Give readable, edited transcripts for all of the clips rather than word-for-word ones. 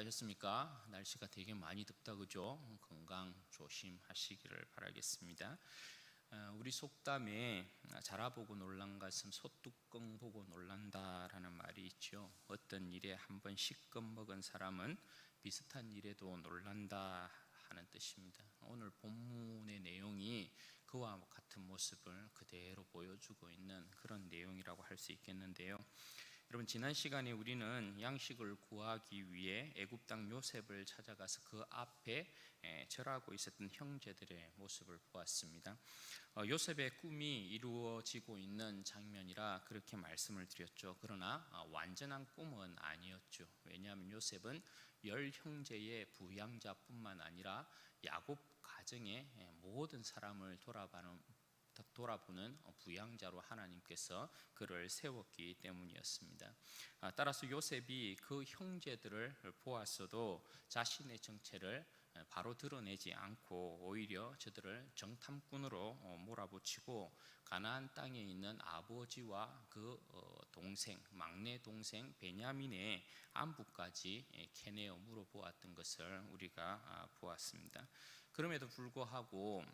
하셨습니까? 날씨가 되게 많이 덥다 그죠? 건강 조심하시기를 바라겠습니다. 우리 속담에 자라보고 놀란 것은 소뚜껑 보고 놀란다라는 말이 있죠. 어떤 일에 한번 시끔 먹은 사람은 비슷한 일에도 놀란다 하는 뜻입니다. 오늘 본문의 내용이 그와 같은 모습을 그대로 보여주고 있는 그런 내용이라고 할 수 있겠는데요. 여러분, 지난 시간에 우리는 양식을 구하기 위해 애굽 땅 요셉을 찾아가서 그 앞에 절하고 있었던 형제들의 모습을 보았습니다. 요셉의 꿈이 이루어지고 있는 장면이라 그렇게 말씀을 드렸죠. 그러나 완전한 꿈은 아니었죠. 왜냐하면 요셉은 10형제의 부양자뿐만 아니라 야곱 가정의 모든 사람을 돌아보는 부양자로 하나님께서 그를 세웠기 때문이었습니다. 따라서 요셉이 그 형제들을 보았어도 자신의 정체를 바로 드러내지 않고 오히려 저들을 정탐꾼으로 몰아붙이고 가나안 땅에 있는 아버지와 그 동생, 막내 동생 베냐민의 안부까지 캐내어 물어보았던 것을 우리가 보았습니다. 그럼에도 불구하고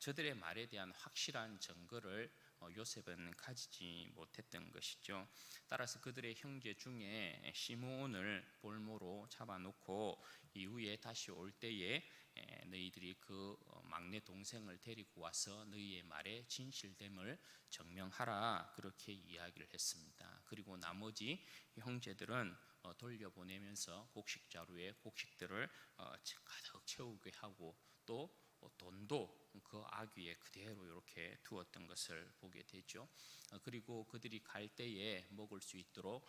저들의 말에 대한 확실한 증거를 요셉은 가지지 못했던 것이죠. 따라서 그들의 형제 중에 시므온을 볼모로 잡아놓고 이후에 다시 올 때에 너희들이 그 막내 동생을 데리고 와서 너희의 말에 진실됨을 증명하라, 그렇게 이야기를 했습니다. 그리고 나머지 형제들은 돌려보내면서 곡식 자루에 곡식들을 가득 채우게 하고 또 돈도 그 아귀에 그대로 이렇게 두었던 것을 보게 되죠. 그리고 그들이 갈 때에 먹을 수 있도록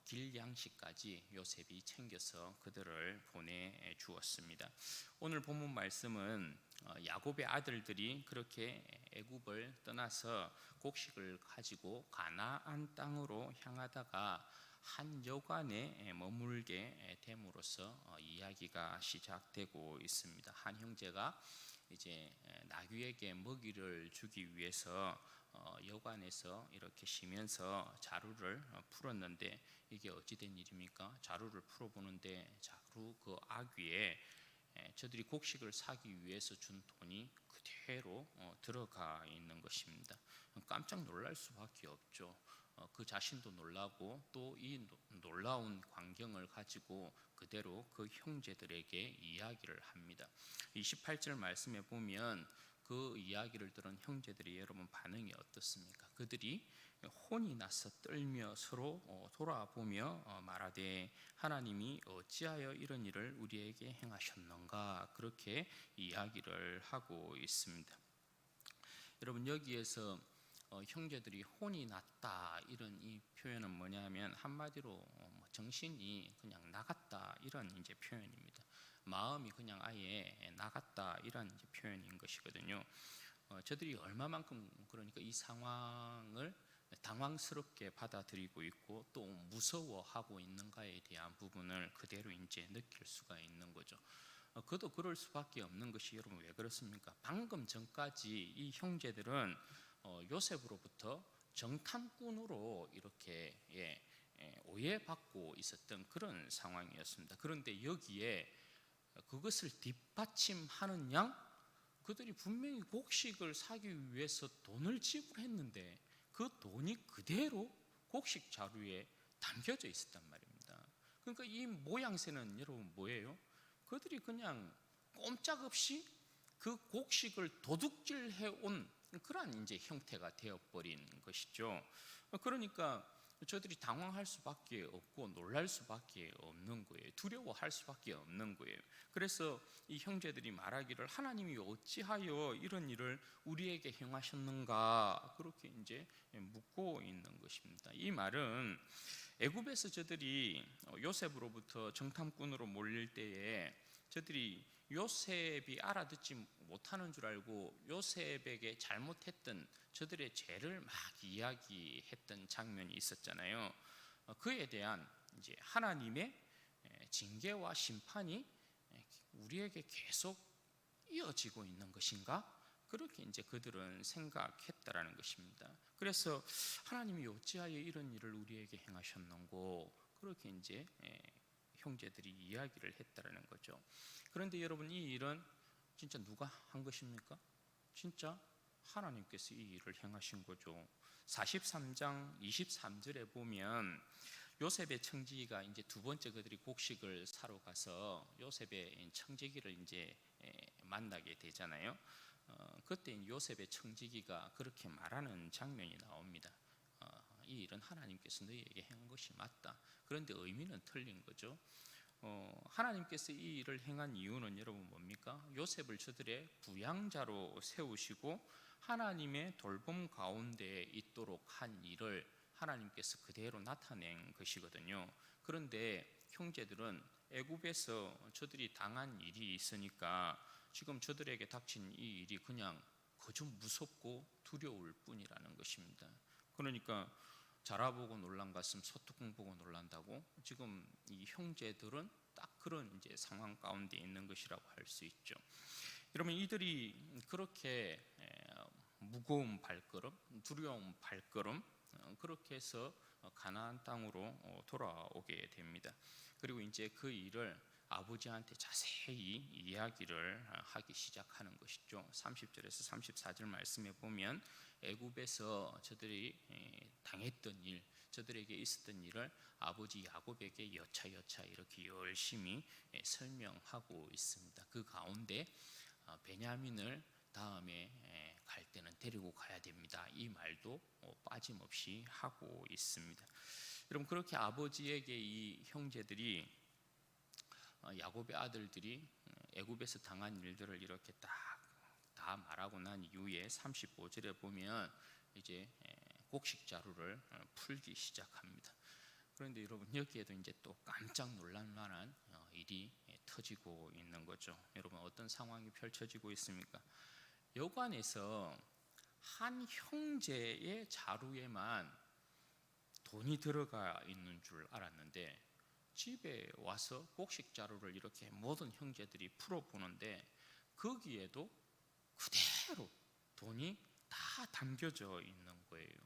길 양식까지 요셉이 챙겨서 그들을 보내주었습니다. 오늘 본문 말씀은 야곱의 아들들이 그렇게 애굽을 떠나서 곡식을 가지고 가나안 땅으로 향하다가 한 여관에 머물게 됨으로써 이야기가 시작되고 있습니다. 한 형제가 이제 나귀에게 먹이를 주기 위해서 여관에서 이렇게 쉬면서 자루를 풀었는데, 이게 어찌된 일입니까? 자루를 풀어보는데 자루 그 아귀에 저들이 곡식을 사기 위해서 준 돈이 그대로 들어가 있는 것입니다. 깜짝 놀랄 수밖에 없죠. 그 자신도 놀라고 또 이 놀라운 광경을 가지고 그대로 그 형제들에게 이야기를 합니다. 28절 말씀에 보면 그 이야기를 들은 형제들이 여러분 반응이 어떻습니까? 그들이 혼이 나서 떨며 서로 돌아보며 말하되 하나님이 어찌하여 이런 일을 우리에게 행하셨는가, 그렇게 이야기를 하고 있습니다. 여러분, 여기에서 형제들이 혼이 났다, 이런 이 표현은 뭐냐면 한마디로 정신이 그냥 나갔다, 이런 이제 표현입니다. 마음이 그냥 아예 나갔다, 이런 이제 표현인 것이거든요. 저들이 얼마만큼 그러니까 이 상황을 당황스럽게 받아들이고 있고 또 무서워하고 있는가에 대한 부분을 그대로 이제 느낄 수가 있는 거죠. 그도 그럴 수밖에 없는 것이, 여러분 왜 그렇습니까? 방금 전까지 이 형제들은 요셉으로부터 정탐꾼으로 이렇게 오해받고 있었던 그런 상황이었습니다. 그런데 여기에 그것을 뒷받침하는 양, 그들이 분명히 곡식을 사기 위해서 돈을 지불했는데 그 돈이 그대로 곡식 자루에 담겨져 있었단 말입니다. 그러니까 이 모양새는 여러분 뭐예요? 그들이 그냥 꼼짝없이 그 곡식을 도둑질해 온 그러한 이제 형태가 되어버린 것이죠. 그러니까 저들이 당황할 수밖에 없고 놀랄 수밖에 없는 거예요. 두려워할 수밖에 없는 거예요. 그래서 이 형제들이 말하기를 하나님이 어찌하여 이런 일을 우리에게 행하셨는가, 그렇게 이제 묻고 있는 것입니다. 이 말은 애굽에서 저들이 요셉으로부터 정탐꾼으로 몰릴 때에 저들이 요셉이 알아듣지 못하는 줄 알고 요셉에게 잘못했던 저들의 죄를 막 이야기했던 장면이 있었잖아요. 그에 대한 이제 하나님의 징계와 심판이 우리에게 계속 이어지고 있는 것인가? 그렇게 이제 그들은 생각했다라는 것입니다. 그래서 하나님이 어찌하여 이런 일을 우리에게 행하셨는고, 그렇게 이제 형제들이 이야기를 했다라는 거죠. 그런데 여러분, 이 일은 진짜 누가 한 것입니까? 진짜 하나님께서 이 일을 행하신 거죠. 43장 23절에 보면 요셉의 청지기가 이제 두 번째 그들이 곡식을 사러 가서 요셉의 청지기를 이제 만나게 되잖아요. 그때 요셉의 청지기가 그렇게 말하는 장면이 나옵니다. 이 일은 하나님께서 너희에게 행한 것이 맞다. 그런데 의미는 틀린 거죠. 하나님께서 이 일을 행한 이유는 여러분 뭡니까? 요셉을 저들의 부양자로 세우시고 하나님의 돌봄 가운데 있도록 한 일을 하나님께서 그대로 나타낸 것이거든요. 그런데 형제들은 애굽에서 저들이 당한 일이 있으니까 지금 저들에게 닥친 이 일이 그냥 그저 무섭고 두려울 뿐이라는 것입니다. 그러니까 자라보고 놀란 가슴 소뚜껑 보고 놀란다고 지금 이 형제들은 딱 그런 이제 상황 가운데 있는 것이라고 할 수 있죠. 여러분, 이들이 그렇게 무거운 발걸음, 두려운 발걸음, 그렇게 해서 가나안 땅으로 돌아오게 됩니다. 그리고 이제 그 일을 아버지한테 자세히 이야기를 하기 시작하는 것이죠. 30절에서 34절 말씀에 보면 애굽에서 저들이 당했던 일, 저들에게 있었던 일을 아버지 야곱에게 여차여차 이렇게 열심히 설명하고 있습니다. 그 가운데 베냐민을 다음에 갈 때는 데리고 가야 됩니다. 이 말도 빠짐없이 하고 있습니다. 여러분, 그렇게 아버지에게 이 형제들이 야곱의 아들들이 애굽에서 당한 일들을 이렇게 딱 다 말하고 난 이후에 35절에 보면 이제 곡식 자루를 풀기 시작합니다. 그런데 여러분, 여기에도 이제 또 깜짝 놀랄 만한 일이 터지고 있는 거죠. 여러분, 어떤 상황이 펼쳐지고 있습니까? 여관에서 한 형제의 자루에만 돈이 들어가 있는 줄 알았는데 집에 와서 곡식 자루를 이렇게 모든 형제들이 풀어보는데 거기에도 그대로 돈이 다 담겨져 있는 거예요.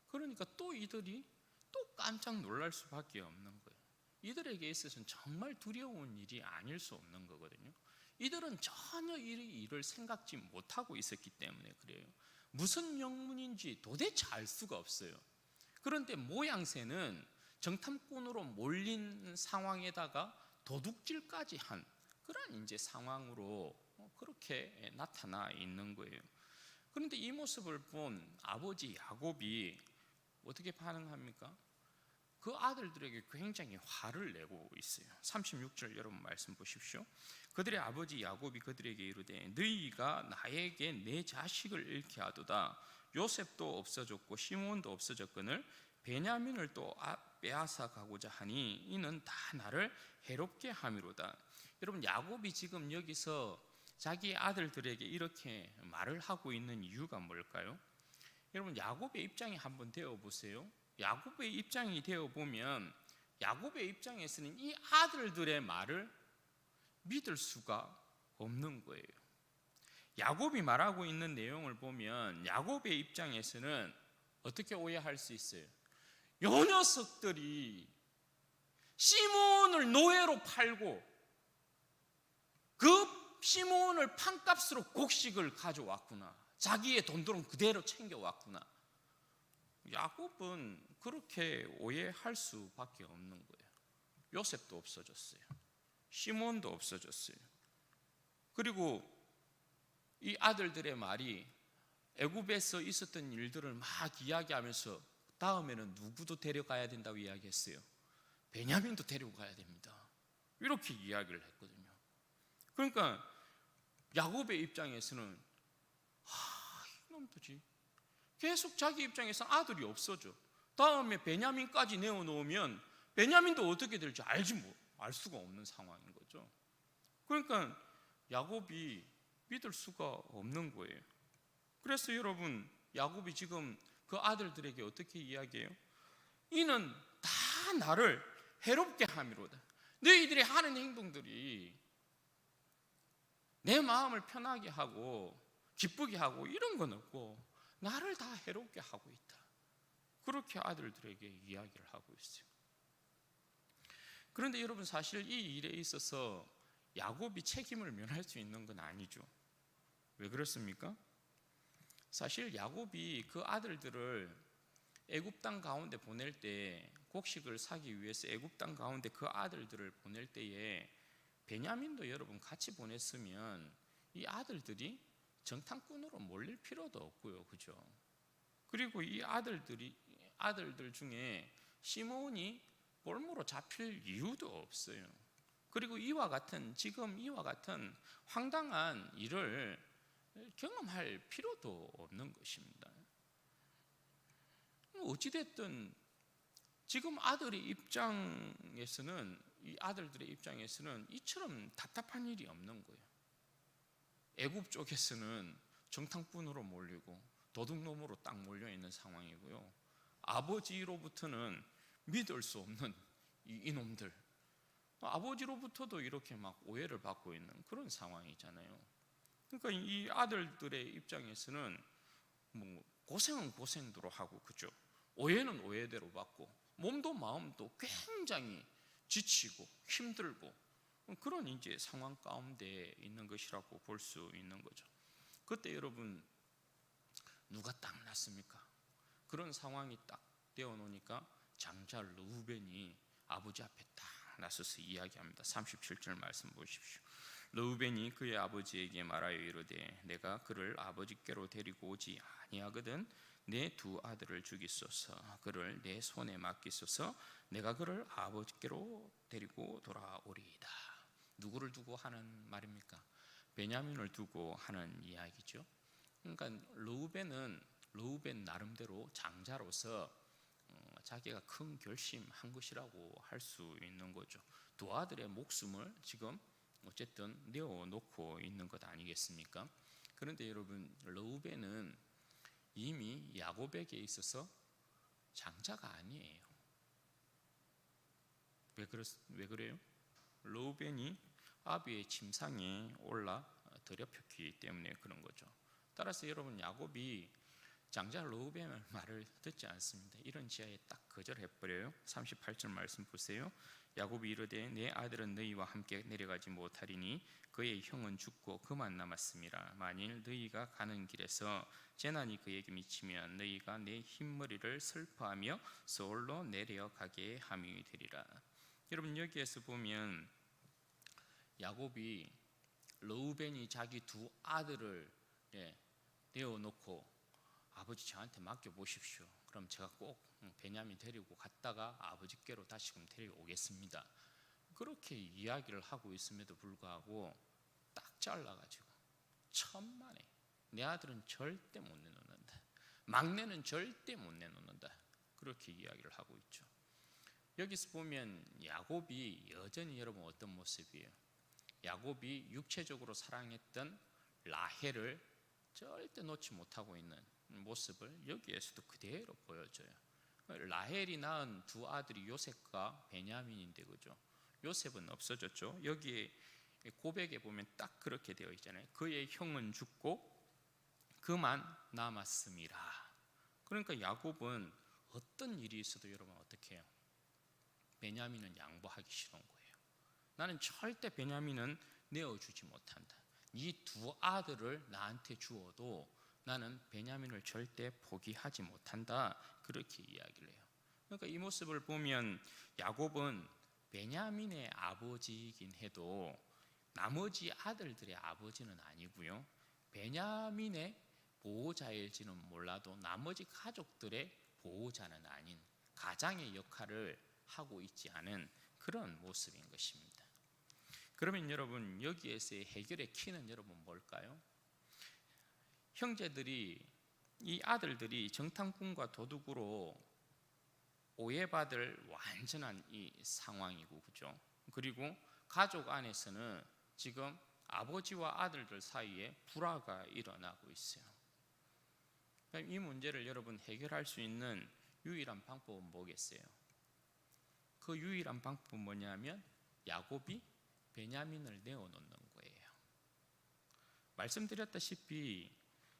그러니까 또 이들이 또 깜짝 놀랄 수밖에 없는 거예요. 이들에게 있어서는 정말 두려운 일이 아닐 수 없는 거거든요. 이들은 전혀 이 일을 생각지 못하고 있었기 때문에 그래요. 무슨 명문인지 도대체 알 수가 없어요. 그런데 모양새는 정탐꾼으로 몰린 상황에다가 도둑질까지 한 그런 이제 상황으로 그렇게 나타나 있는 거예요. 그런데 이 모습을 본 아버지 야곱이 어떻게 반응합니까? 그 아들들에게 굉장히 화를 내고 있어요. 36절 여러분 말씀 보십시오. 그들의 아버지 야곱이 그들에게 이르되 너희가 나에게 내 자식을 잃게 하도다. 요셉도 없어졌고 시몬도 없어졌거늘 베냐민을 또 빼앗아 가고자 하니 이는 다 나를 해롭게 함이로다. 여러분, 야곱이 지금 여기서 자기 아들들에게 이렇게 말을 하고 있는 이유가 뭘까요? 여러분, 야곱의 입장에 한번 되어 보세요. 야곱의 입장이 되어 보면 야곱의 입장에서는 이 아들들의 말을 믿을 수가 없는 거예요. 야곱이 말하고 있는 내용을 보면 야곱의 입장에서는 어떻게 오해할 수 있어요? 요 녀석들이 시몬을 노예로 팔고 그 시몬을 판값으로 곡식을 가져왔구나. 자기의 돈들은 그대로 챙겨왔구나. 야곱은 그렇게 오해할 수밖에 없는 거예요. 요셉도 없어졌어요. 시몬도 없어졌어요. 그리고 이 아들들의 말이 애굽에서 있었던 일들을 막 이야기하면서 다음에는 누구도 데려가야 된다고 이야기했어요. 베냐민도 데리고 가야 됩니다. 이렇게 이야기를 했거든요. 그러니까 야곱의 입장에서는 이놈들이 계속 자기 입장에서 아들이 없어져. 다음에 베냐민까지 내어놓으면 베냐민도 어떻게 될지 알 수가 없는 상황인 거죠. 그러니까 야곱이 믿을 수가 없는 거예요. 그래서 여러분, 야곱이 지금 그 아들들에게 어떻게 이야기해요? 이는 다 나를 해롭게 함이로다. 너희들이 하는 행동들이 내 마음을 편하게 하고 기쁘게 하고 이런 건 없고 나를 다 해롭게 하고 있다. 그렇게 아들들에게 이야기를 하고 있어요. 그런데 여러분, 사실 이 일에 있어서 야곱이 책임을 면할 수 있는 건 아니죠. 왜 그렇습니까? 사실 야곱이 그 아들들을 애굽 땅 가운데 보낼 때, 곡식을 사기 위해서 애굽 땅 가운데 그 아들들을 보낼 때에 베냐민도 여러분 같이 보냈으면 이 아들들이 정탐꾼으로 몰릴 필요도 없고요, 그죠? 그리고 이 아들들 중에 시므온이 볼모로 잡힐 이유도 없어요. 그리고 지금 이와 같은 황당한 일을 경험할 필요도 없는 것입니다. 어찌됐든 지금 이 아들들의 입장에서는 이처럼 답답한 일이 없는 거예요. 애굽 쪽에서는 정탐꾼으로 몰리고 도둑놈으로 딱 몰려있는 상황이고요, 아버지로부터는 믿을 수 없는 이놈들, 아버지로부터도 이렇게 막 오해를 받고 있는 그런 상황이잖아요. 그러니까 이 아들들의 입장에서는 뭐 고생은 고생대로 하고, 그죠? 오해는 오해대로 받고, 몸도 마음도 굉장히 지치고 힘들고 그런 이제 상황 가운데 있는 것이라고 볼 수 있는 거죠. 그때 여러분, 누가 딱 났습니까? 그런 상황이 딱 되어 놓으니까 장자 르우벤이 아버지 앞에 딱 나서서 이야기합니다. 37절 말씀 보십시오. 르우벤이 그의 아버지에게 말하여 이르되 내가 그를 아버지께로 데리고 오지 아니하거든 내 두 아들을 죽이소서. 그를 내 손에 맡기소서. 내가 그를 아버지께로 데리고 돌아오리이다. 누구를 두고 하는 말입니까? 베냐민을 두고 하는 이야기죠. 그러니까 르우벤 나름대로 장자로서 자기가 큰 결심한 것이라고 할 수 있는 거죠. 두 아들의 목숨을 지금 어쨌든 내어놓고 있는 것 아니겠습니까? 그런데 여러분, 르우벤은 이미 야곱에게 있어서 장자가 아니에요. 왜 그래요? 르우벤이 아비의 침상에 올라 더럽혔기 때문에 그런 거죠. 따라서 여러분, 야곱이 장자 르우벤의 말을 듣지 않습니다. 이런 지하에 딱 거절해버려요. 38절 말씀 보세요. 야곱이 이르되 내 아들은 너희와 함께 내려가지 못하리니 그의 형은 죽고 그만 남았음이라. 만일 너희가 가는 길에서 재난이 그에게 미치면 너희가 내 흰머리를 슬퍼하며 서울로 내려가게 함이 되리라. 여러분, 여기에서 보면 야곱이 르우벤이 자기 두 아들을 내어놓고 아버지 저한테 맡겨보십시오. 그럼 제가 꼭 베냐민 데리고 갔다가 아버지께로 다시금 데려오겠습니다. 그렇게 이야기를 하고 있음에도 불구하고 딱 잘라가지고 천만에 내 아들은 절대 못 내놓는다, 막내는 절대 못 내놓는다, 그렇게 이야기를 하고 있죠. 여기서 보면 야곱이 여전히 여러분 어떤 모습이에요? 야곱이 육체적으로 사랑했던 라헬을 절대 놓지 못하고 있는 모습을 여기에서도 그대로 보여줘요. 라헬이 낳은 두 아들이 요셉과 베냐민인데, 그죠? 요셉은 없어졌죠. 여기에 고백에 보면 딱 그렇게 되어 있잖아요. 그의 형은 죽고 그만 남았음이라. 그러니까 야곱은 어떤 일이 있어도 여러분 어떻게 해요? 베냐민은 양보하기 싫은 거예요. 나는 절대 베냐민은 내어주지 못한다. 이 두 아들을 나한테 주어도 나는 베냐민을 절대 포기하지 못한다, 그렇게 이야기를 해요. 그러니까 이 모습을 보면 야곱은 베냐민의 아버지이긴 해도 나머지 아들들의 아버지는 아니고요, 베냐민의 보호자일지는 몰라도 나머지 가족들의 보호자는 아닌 가장의 역할을 하고 있지 않은 그런 모습인 것입니다. 그러면 여러분, 여기에서의 해결의 키는 여러분 뭘까요? 이 아들들이 정탐꾼과 도둑으로 오해받을 완전한 이 상황이고, 그죠? 그리고 가족 안에서는 지금 아버지와 아들들 사이에 불화가 일어나고 있어요. 이 문제를 여러분 해결할 수 있는 유일한 방법은 뭐겠어요? 그 유일한 방법은 뭐냐면 야곱이 베냐민을 내어놓는 거예요. 말씀드렸다시피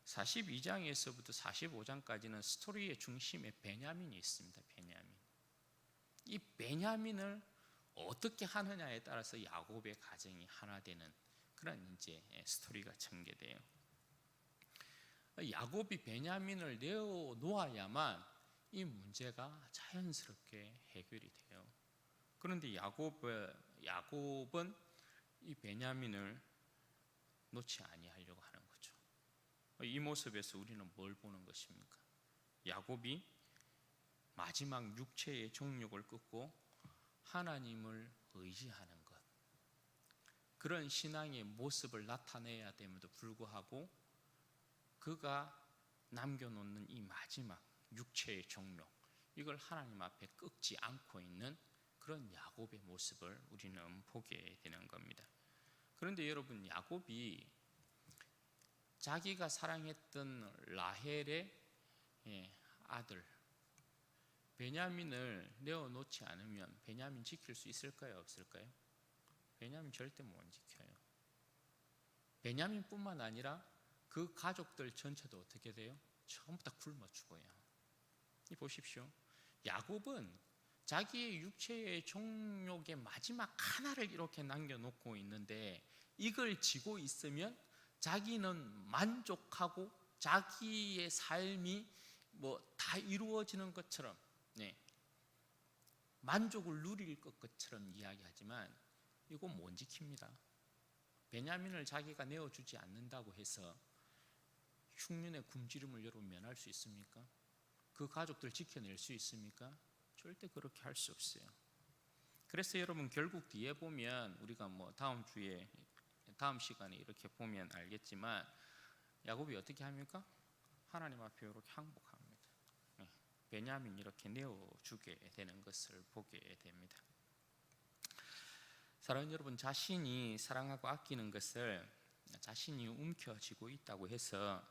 42장에서부터 45장까지는 스토리의 중심에 베냐민이 있습니다. 이 베냐민을 어떻게 하느냐에 따라서 야곱의 가정이 하나 되는 그런 이제 스토리가 전개돼요. 야곱이 베냐민을 내어 놓아야만 이 문제가 자연스럽게 해결이 돼요. 그런데 야곱은 이 베냐민을 놓지 아니하려고 하는 거죠. 이 모습에서 우리는 뭘 보는 것입니까? 야곱이 마지막 육체의 정욕을 끊고 하나님을 의지하는 것, 그런 신앙의 모습을 나타내야 됨에도 불구하고 그가 남겨놓는 이 마지막 육체의 정욕, 이걸 하나님 앞에 꺾지 않고 있는 그런 야곱의 모습을 우리는 보게 되는 겁니다. 그런데 여러분, 야곱이 자기가 사랑했던 라헬의 아들 베냐민을 내어놓지 않으면 베냐민 지킬 수 있을까요? 없을까요? 베냐민 절대 못 지켜요. 베냐민뿐만 아니라 그 가족들 전체도 어떻게 돼요? 전부 다 굶어 죽어요. 이 보십시오. 야곱은 자기의 육체의 정욕의 마지막 하나를 이렇게 남겨놓고 있는데 이걸 지고 있으면 자기는 만족하고 자기의 삶이 다 이루어지는 것처럼 만족을 누릴 것처럼 이야기하지만 이거 못 지킵니다. 베냐민을 자기가 내어주지 않는다고 해서 흉년의 굶주림을 여러분 면할 수 있습니까? 그 가족들 지켜낼 수 있습니까? 절대 그렇게 할 수 없어요. 그래서 여러분, 결국 뒤에 보면 우리가 다음 시간에 이렇게 보면 알겠지만 야곱이 어떻게 합니까? 하나님 앞에 이렇게 항복합니다. 베냐민 이렇게 내어주게 되는 것을 보게 됩니다. 사랑하는 여러분, 자신이 사랑하고 아끼는 것을 자신이 움켜쥐고 있다고 해서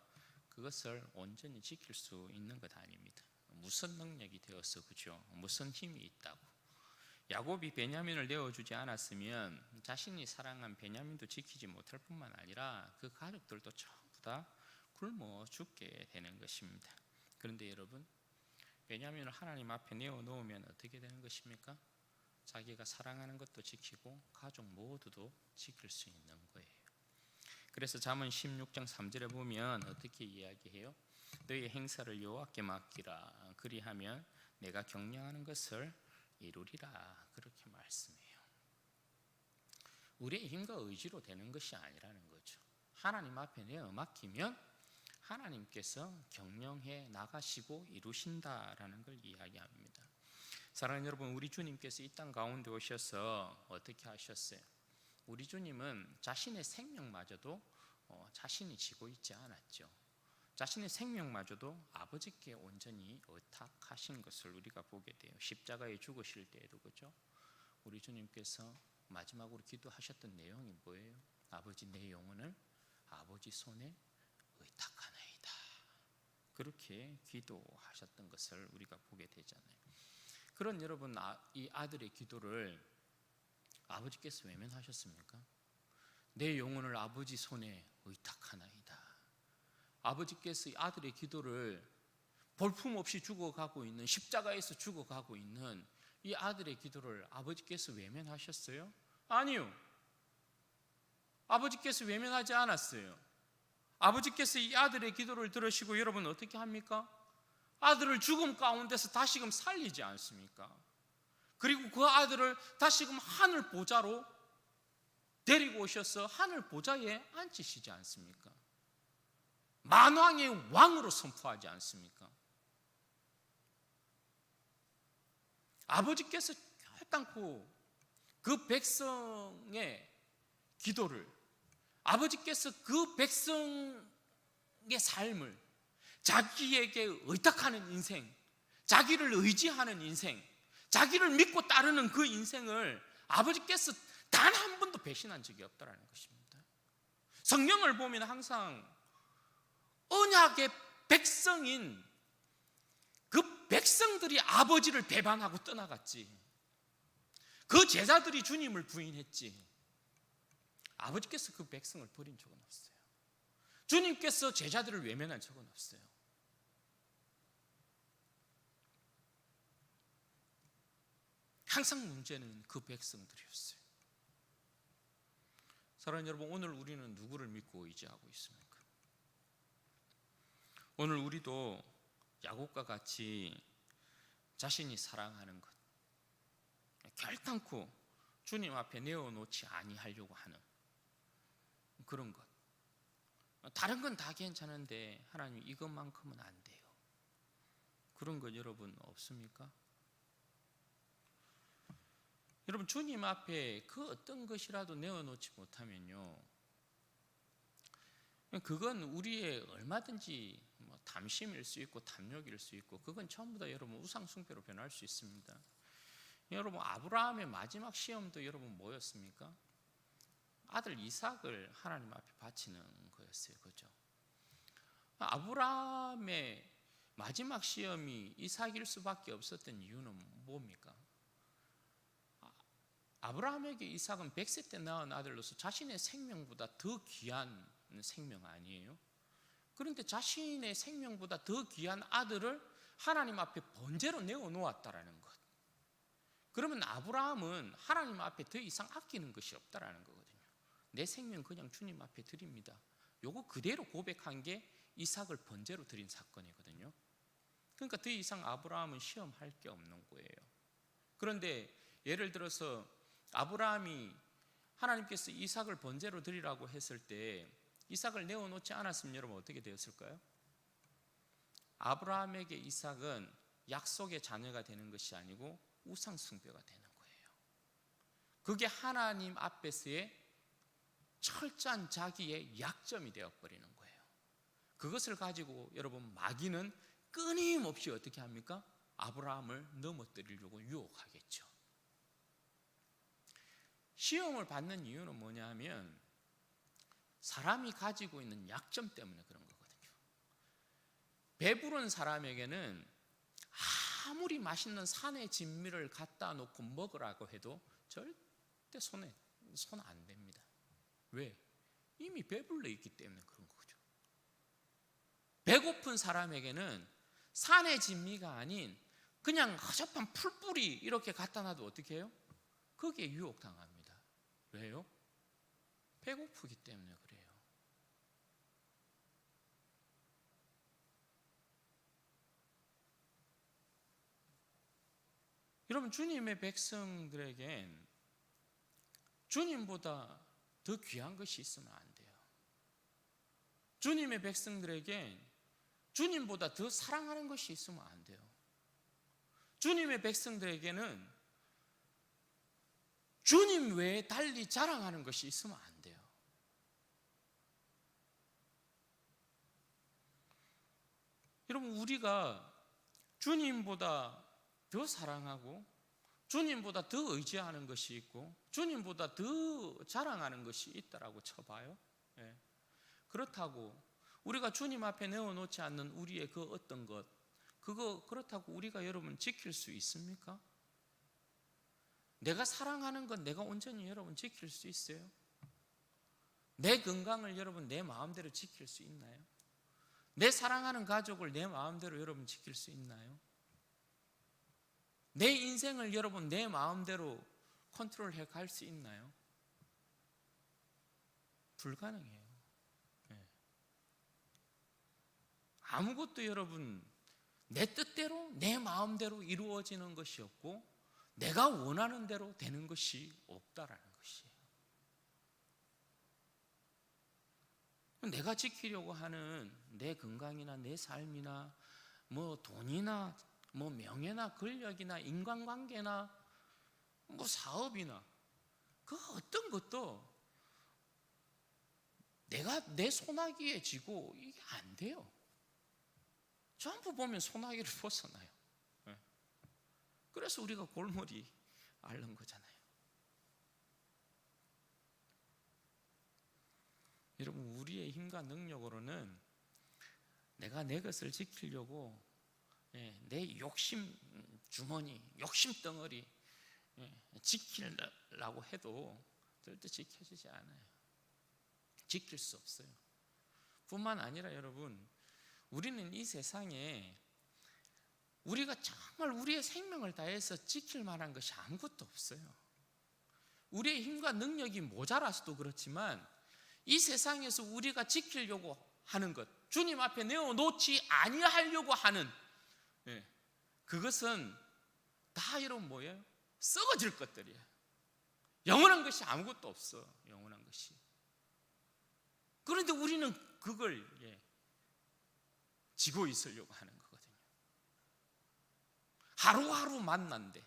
그것을 온전히 지킬 수 있는 것 아닙니다. 무슨 능력이 되어서, 그죠? 무슨 힘이 있다고. 야곱이 베냐민을 내어주지 않았으면 자신이 사랑한 베냐민도 지키지 못할 뿐만 아니라 그 가족들도 전부 다 굶어 죽게 되는 것입니다. 그런데 여러분, 베냐민을 하나님 앞에 내어놓으면 어떻게 되는 것입니까? 자기가 사랑하는 것도 지키고 가족 모두도 지킬 수 있는 거예요. 그래서 잠언 16장 3절에 보면 어떻게 이야기해요? 너의 행사를 여호와께 맡기라. 그리하면 내가 경영하는 것을 이루리라. 그렇게 말씀해요. 우리의 힘과 의지로 되는 것이 아니라는 거죠. 하나님 앞에 내어 맡기면 하나님께서 경영해 나가시고 이루신다라는 걸 이야기합니다. 사랑하는 여러분, 우리 주님께서 이 땅 가운데 오셔서 어떻게 하셨어요? 우리 주님은 자신의 생명마저도 자신이 지고 있지 않았죠. 자신의 생명마저도 아버지께 온전히 의탁하신 것을 우리가 보게 돼요. 십자가에 죽으실 때에도 그죠? 우리 주님께서 마지막으로 기도하셨던 내용이 뭐예요? 아버지, 내 영혼을 아버지 손에 의탁하나이다. 그렇게 기도하셨던 것을 우리가 보게 되잖아요. 그런 여러분, 이 아들의 기도를 아버지께서 외면하셨습니까? 내 영혼을 아버지 손에 의탁하나이다. 아버지께서 이 아들의 기도를 볼품없이 죽어가고 있는, 십자가에서 죽어가고 있는 이 아들의 기도를 아버지께서 외면하셨어요? 아니요. 아버지께서 외면하지 않았어요. 아버지께서 이 아들의 기도를 들으시고 여러분 어떻게 합니까? 아들을 죽음 가운데서 다시금 살리지 않습니까? 그리고 그 아들을 다시금 하늘 보좌로 데리고 오셔서 하늘 보좌에 앉히시지 않습니까? 만왕의 왕으로 선포하지 않습니까? 아버지께서 결단코 그 백성의 기도를, 아버지께서 그 백성의 삶을, 자기에게 의탁하는 인생, 자기를 의지하는 인생, 자기를 믿고 따르는 그 인생을 아버지께서 단 한 번도 배신한 적이 없다는 것입니다. 성경을 보면 항상 언약의 백성인 그 백성들이 아버지를 배반하고 떠나갔지, 그 제자들이 주님을 부인했지, 아버지께서 그 백성을 버린 적은 없어요. 주님께서 제자들을 외면한 적은 없어요. 항상 문제는 그 백성들이었어요. 사랑하는 여러분, 오늘 우리는 누구를 믿고 의지하고 있습니까? 오늘 우리도 야곱과 같이 자신이 사랑하는 것, 결단코 주님 앞에 내어놓지 아니하려고 하는 그런 것, 다른 건 다 괜찮은데 하나님 이것만큼은 안 돼요, 그런 것 여러분 없습니까? 여러분, 주님 앞에 그 어떤 것이라도 내어놓지 못하면요, 그건 우리의 얼마든지 담심일 수 있고 탐욕일 수 있고, 그건 전부 다 여러분 우상숭배로 변할 수 있습니다. 여러분, 아브라함의 마지막 시험도 여러분 뭐였습니까? 아들 이삭을 하나님 앞에 바치는 거였어요. 그죠? 아브라함의 마지막 시험이 이삭일 수밖에 없었던 이유는 뭡니까? 아브라함에게 이삭은 100세 때 낳은 아들로서 자신의 생명보다 더 귀한 생명 아니에요? 그런데 자신의 생명보다 더 귀한 아들을 하나님 앞에 번제로 내어놓았다라는 것. 그러면 아브라함은 하나님 앞에 더 이상 아끼는 것이 없다라는 거거든요. 내 생명 그냥 주님 앞에 드립니다, 요거 그대로 고백한 게 이삭을 번제로 드린 사건이거든요. 그러니까 더 이상 아브라함은 시험할 게 없는 거예요. 그런데 예를 들어서 아브라함이 하나님께서 이삭을 번제로 드리라고 했을 때 이삭을 내어놓지 않았으면 여러분 어떻게 되었을까요? 아브라함에게 이삭은 약속의 자녀가 되는 것이 아니고 우상숭배가 되는 거예요. 그게 하나님 앞에서의 철저한 자기의 약점이 되어버리는 거예요. 그것을 가지고 여러분 마귀는 끊임없이 어떻게 합니까? 아브라함을 넘어뜨리려고 유혹하겠죠. 시험을 받는 이유는 뭐냐 하면 사람이 가지고 있는 약점 때문에 그런 거거든요. 배부른 사람에게는 아무리 맛있는 산의 진미를 갖다 놓고 먹으라고 해도 절대 손 안 댑니다. 왜? 이미 배불러 있기 때문에 그런 거죠. 배고픈 사람에게는 산의 진미가 아닌 그냥 허접한 풀뿌리 이렇게 갖다 놔도 어떻게 해요? 거기에 유혹당합니다. 왜요? 배고프기 때문에 그래요. 여러분, 주님의 백성들에겐 주님보다 더 귀한 것이 있으면 안 돼요. 주님의 백성들에겐 주님보다 더 사랑하는 것이 있으면 안 돼요. 주님의 백성들에게는 주님 외에 달리 자랑하는 것이 있으면 안 돼요. 여러분, 우리가 주님보다 더 사랑하고 주님보다 더 의지하는 것이 있고 주님보다 더 자랑하는 것이 있다라고 쳐봐요. 예. 그렇다고 우리가 주님 앞에 내어놓지 않는 우리의 그 어떤 것, 그거 그렇다고 우리가 여러분 지킬 수 있습니까? 내가 사랑하는 건 내가 온전히 여러분 지킬 수 있어요? 내 건강을 여러분 내 마음대로 지킬 수 있나요? 내 사랑하는 가족을 내 마음대로 여러분 지킬 수 있나요? 내 인생을 여러분 내 마음대로 컨트롤해 갈 수 있나요? 불가능해요. 네. 아무것도 여러분 내 뜻대로 내 마음대로 이루어지는 것이 없고 내가 원하는 대로 되는 것이 없다라는 것이에요. 내가 지키려고 하는 내 건강이나 내 삶이나 뭐 돈이나 뭐 명예나 권력이나 인간관계나 뭐 사업이나 그 어떤 것도 내가 내 손아귀에 쥐고 이게 안 돼요. 전부 보면 손아귀를 벗어나요. 그래서 우리가 골머리 앓는 거잖아요. 여러분, 우리의 힘과 능력으로는 내가 내 것을 지키려고 내 욕심 주머니, 욕심 덩어리 지키려고 해도 절대 지켜지지 않아요. 지킬 수 없어요. 뿐만 아니라 여러분, 우리는 이 세상에 우리가 정말 우리의 생명을 다해서 지킬 만한 것이 아무것도 없어요. 우리의 힘과 능력이 모자라서도 그렇지만 이 세상에서 우리가 지키려고 하는 것, 주님 앞에 내어놓지 아니하려고 하는 그것은 다 이런 뭐예요? 썩어질 것들이에요. 영원한 것이 아무것도 없어. 영원한 것이. 그런데 우리는 그걸 지고 있으려고 하는 거거든요. 하루하루 만난데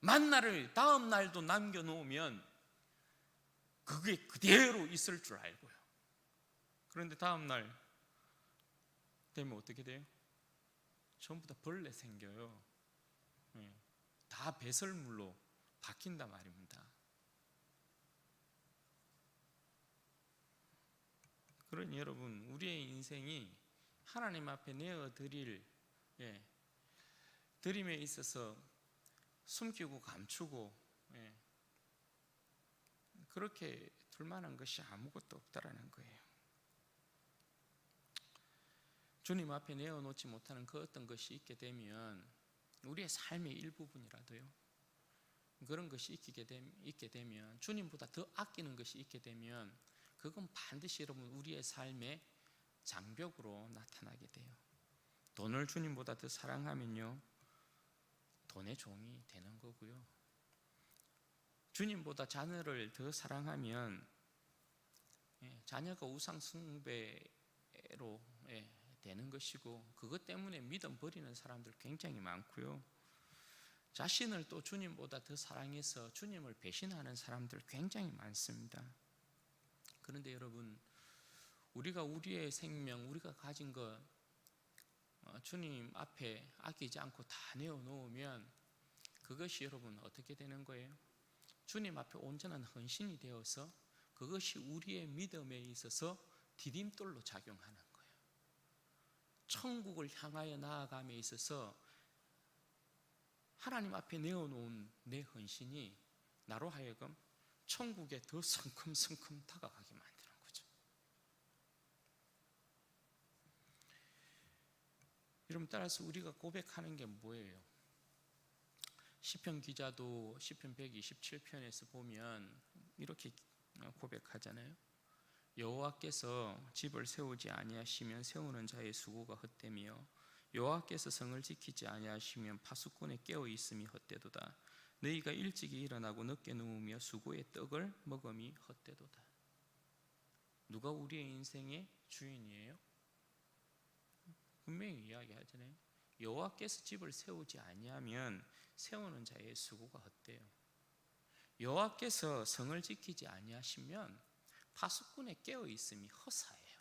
만나를 다음 날도 남겨놓으면 그게 그대로 있을 줄 알고요. 그런데 다음 날 되면 어떻게 돼요? 전부 다 벌레 생겨요. 다 배설물로 바뀐단 말입니다. 그러니 여러분, 우리의 인생이 하나님 앞에 내어드릴 드림에 있어서 숨기고 감추고 그렇게 둘만한 것이 아무것도 없다라는 거예요. 주님 앞에 내어놓지 못하는 그 어떤 것이 있게 되면 우리의 삶의 일부분이라도요, 그런 것이 있게 되면, 주님보다 더 아끼는 것이 있게 되면 그건 반드시 여러분 우리의 삶의 장벽으로 나타나게 돼요. 돈을 주님보다 더 사랑하면요, 돈의 종이 되는 거고요. 주님보다 자녀를 더 사랑하면 자녀가 우상 숭배로 되는 것이고, 그것 때문에 믿음 버리는 사람들 굉장히 많고요. 자신을 또 주님보다 더 사랑해서 주님을 배신하는 사람들 굉장히 많습니다. 그런데 여러분, 우리가 우리의 생명, 우리가 가진 것 주님 앞에 아끼지 않고 다 내어놓으면 그것이 여러분 어떻게 되는 거예요? 주님 앞에 온전한 헌신이 되어서 그것이 우리의 믿음에 있어서 디딤돌로 작용하는 거예요. 천국을 향하여 나아감에 있어서 하나님 앞에 내어놓은 내 헌신이 나로 하여금 천국에 더 성큼성큼 다가가게 만드는 거죠. 여러분, 따라서 우리가 고백하는 게 뭐예요? 시편 기자도 시편 127편에서 보면 이렇게 고백하잖아요. 여호와께서 집을 세우지 아니하시면 세우는 자의 수고가 헛되며 여호와께서 성을 지키지 아니하시면 파수꾼의 깨어 있음이 헛되도다. 너희가 일찍이 일어나고 늦게 누우며 수고의 떡을 먹음이 헛되도다. 누가 우리의 인생의 주인이에요? 분명히 이야기하잖아요. 여호와께서 집을 세우지 아니하면 세우는 자의 수고가 헛돼요. 여호와께서 성을 지키지 아니하시면 파수꾼의 깨어 있음이 허사예요.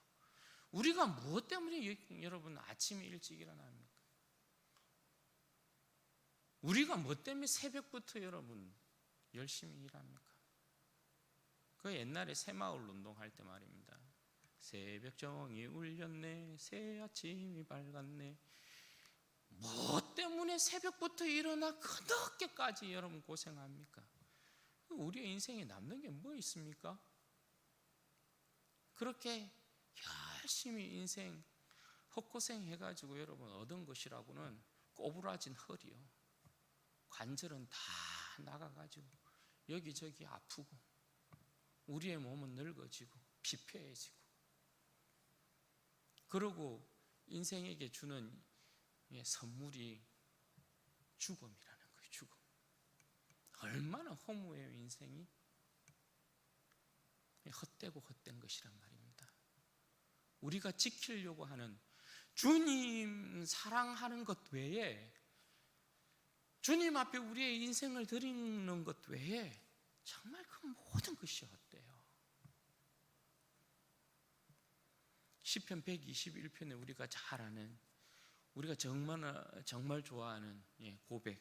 우리가 무엇 때문에 여러분 아침에 일찍 일어납니까? 우리가 무엇 때문에 새벽부터 여러분 열심히 일합니까? 그 옛날에 새마을 운동할 때 말입니다. 새벽 정이 울렸네, 새 아침이 밝았네. 무엇 때문에 새벽부터 일어나 그늦게까지 여러분 고생합니까? 우리의 인생에 남는 게 뭐 있습니까? 그렇게 열심히 인생 헛고생 해가지고 여러분 얻은 것이라고는 꼬부라진 허리요, 관절은 다 나가가지고 여기저기 아프고 우리의 몸은 늙어지고 피폐해지고, 그리고 인생에게 주는 선물이 죽음이라는 거예요. 죽음. 얼마나 허무해요 인생이. 헛되고 헛된 것이란 말입니다. 우리가 지키려고 하는 주님 사랑하는 것 외에, 주님 앞에 우리의 인생을 드리는 것 외에 정말 그 모든 것이 헛돼요. 시편 121편에 우리가 잘 아는, 우리가 정말 좋아하는 고백,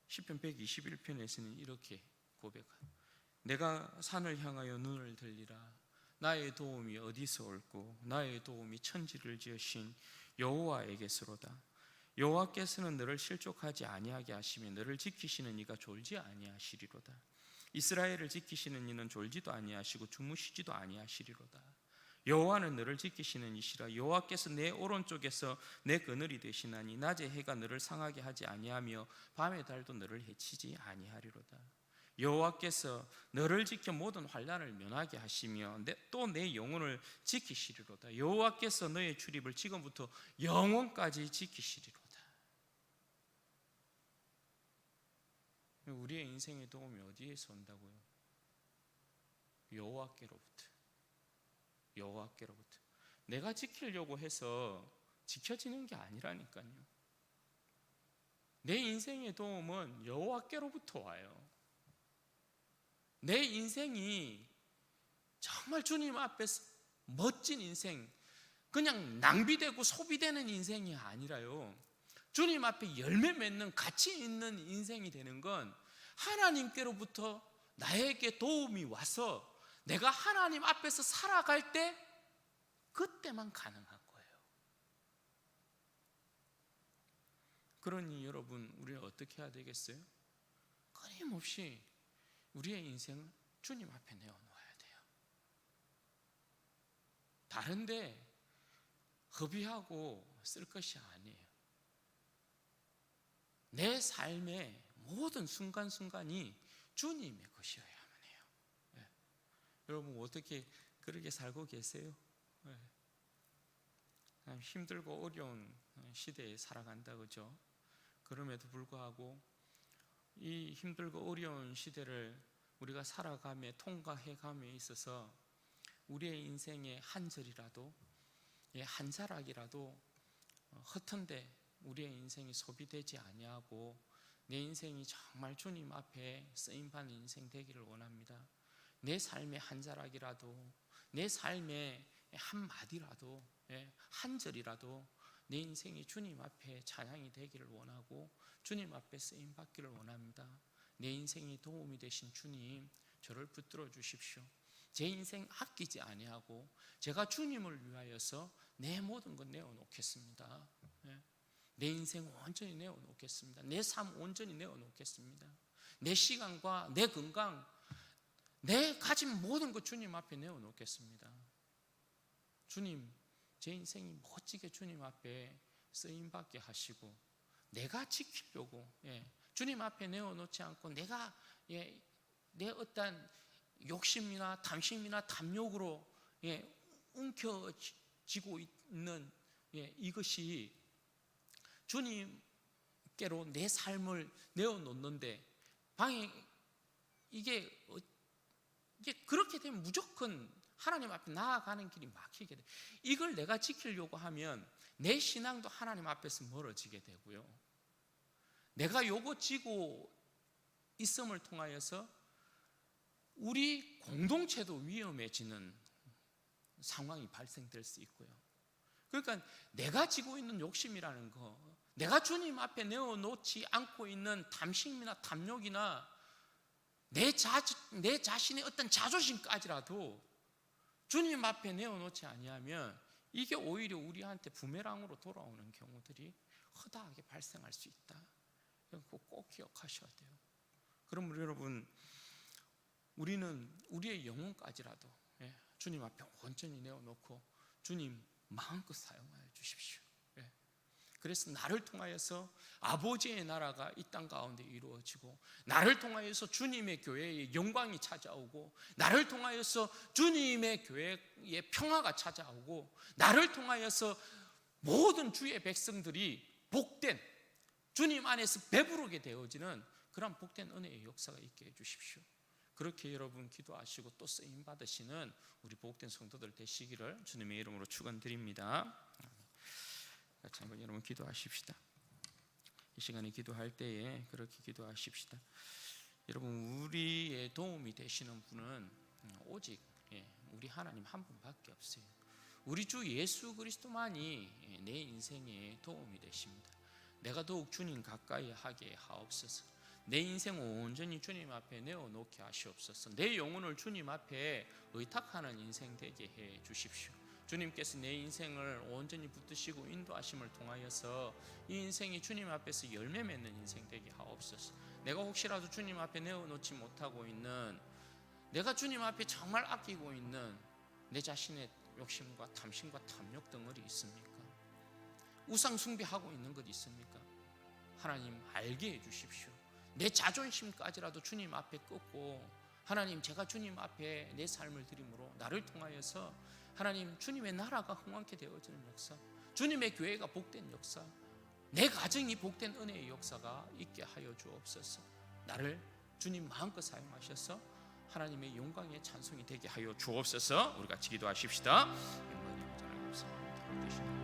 시편 121편에서는 이렇게 고백합니다. 내가 산을 향하여 눈을 들리라. 나의 도움이 어디서 올고 나의 도움이 천지를 지으신 여호와에게서로다. 여호와께서는 너를 실족하지 아니하게 하시며 너를 지키시는 이가 졸지 아니하시리로다. 이스라엘을 지키시는 이는 졸지도 아니하시고 주무시지도 아니하시리로다. 여호와는 너를 지키시는 이시라. 여호와께서 내 오른쪽에서 내 그늘이 되시나니 낮에 해가 너를 상하게 하지 아니하며 밤의 달도 너를 해치지 아니하리로다. 여호와께서 너를 지켜 모든 환난을 면하게 하시며 또 내 영혼을 지키시리로다. 여호와께서 너의 출입을 지금부터 영원까지 지키시리로다. 우리의 인생의 도움이 어디에서 온다고요? 여호와께로부터. 여호와께로부터. 내가 지키려고 해서 지켜지는 게 아니라니까요. 내 인생의 도움은 여호와께로부터 와요. 내 인생이 정말 주님 앞에서 멋진 인생, 그냥 낭비되고 소비되는 인생이 아니라요, 주님 앞에 열매 맺는 가치 있는 인생이 되는 건 하나님께로부터 나에게 도움이 와서 내가 하나님 앞에서 살아갈 때 그때만 가능한 거예요. 그러니 여러분, 우리는 어떻게 해야 되겠어요? 끊임없이 우리의 인생을 주님 앞에 내어놓아야 돼요. 다른데 허비하고 쓸 것이 아니에요. 내 삶의 모든 순간순간이 주님의 것이어야만 해요. 네. 여러분, 어떻게 그렇게 살고 계세요? 네. 힘들고 어려운 시대에 살아간다, 그죠? 그럼에도 불구하고 이 힘들고 어려운 시대를 우리가 살아가며 통과해감에 있어서 우리의 인생의 한 절이라도, 한 자락이라도 허튼데 우리의 인생이 소비되지 아니하고 내 인생이 정말 주님 앞에 쓰임받는 인생 되기를 원합니다. 내 삶의 한 자락이라도, 내 삶의 한 마디라도, 한 절이라도 내 인생이 주님 앞에 찬양이 되기를 원하고 주님 앞에 쓰임받기를 원합니다. 내 인생이 도움이 되신 주님, 저를 붙들어 주십시오. 제 인생 아끼지 아니하고 제가 주님을 위하여서 내 모든 것 내어놓겠습니다. 내 인생 온전히 내어놓겠습니다. 내 삶 온전히 내어놓겠습니다. 내 시간과 내 건강, 내 가진 모든 것 주님 앞에 내어놓겠습니다. 주님, 제 인생이 멋지게 주님 앞에 쓰임받게 하시고 내가 지키려고 주님 앞에 내어놓지 않고 내가 내 어떤 욕심이나 탐심이나 탐욕으로 움켜쥐고 있는 이것이 주님께로 내 삶을 내어놓는데 이게 그렇게 되면 무조건 하나님 앞에 나아가는 길이 막히게 돼요. 이걸 내가 지키려고 하면 내 신앙도 하나님 앞에서 멀어지게 되고요, 내가 요거 지고 있음을 통하여서 우리 공동체도 위험해지는 상황이 발생될 수 있고요. 그러니까 내가 지고 있는 욕심이라는 거, 내가 주님 앞에 내어놓지 않고 있는 탐심이나 탐욕이나 내 자신의 어떤 자존심까지라도 주님 앞에 내어놓지 아니하면 이게 오히려 우리한테 부메랑으로 돌아오는 경우들이 허다하게 발생할 수 있다. 꼭 기억하셔야 돼요. 그럼 여러분, 우리는 우리의 영혼까지라도 주님 앞에 온전히 내어놓고 주님 마음껏 사용하여 주십시오. 그래서 나를 통하여서 아버지의 나라가 이 땅 가운데 이루어지고, 나를 통하여서 주님의 교회의 영광이 찾아오고, 나를 통하여서 주님의 교회의 평화가 찾아오고, 나를 통하여서 모든 주의 백성들이 복된, 주님 안에서 배부르게 되어지는 그런 복된 은혜의 역사가 있게 해주십시오. 그렇게 여러분 기도하시고 또 쓰임 받으시는 우리 복된 성도들 되시기를 주님의 이름으로 축원드립니다. 같이 한번 여러분 기도하십시다. 이 시간에 기도할 때에 그렇게 기도하십시다. 여러분, 우리의 도움이 되시는 분은 오직 우리 하나님 한 분밖에 없어요. 우리 주 예수 그리스도만이 내 인생에 도움이 되십니다. 내가 더욱 주님 가까이 하게 하옵소서. 내 인생 온전히 주님 앞에 내어놓게 하시옵소서. 내 영혼을 주님 앞에 의탁하는 인생 되게 해 주십시오. 주님께서 내 인생을 온전히 붙드시고 인도하심을 통하여서 이 인생이 주님 앞에서 열매 맺는 인생 되게 하옵소서. 내가 혹시라도 주님 앞에 내어놓지 못하고 있는, 내가 주님 앞에 정말 아끼고 있는 내 자신의 욕심과 탐심과 탐욕 덩어리 있습니까? 우상 숭배하고 있는 것 있습니까? 하나님 알게 해주십시오. 내 자존심까지라도 주님 앞에 꺾고, 하나님 제가 주님 앞에 내 삶을 드림으로 나를 통하여서 하나님 주님의 나라가 흥왕케 되어지는 역사, 주님의 교회가 복된 역사, 내 가정이 복된 은혜의 역사가 있게 하여 주옵소서. 나를 주님 마음껏 사용하셔서 하나님의 영광의 찬송이 되게 하여 주옵소서. 우리 같이 기도하십시다. 영광이 전하옵소서.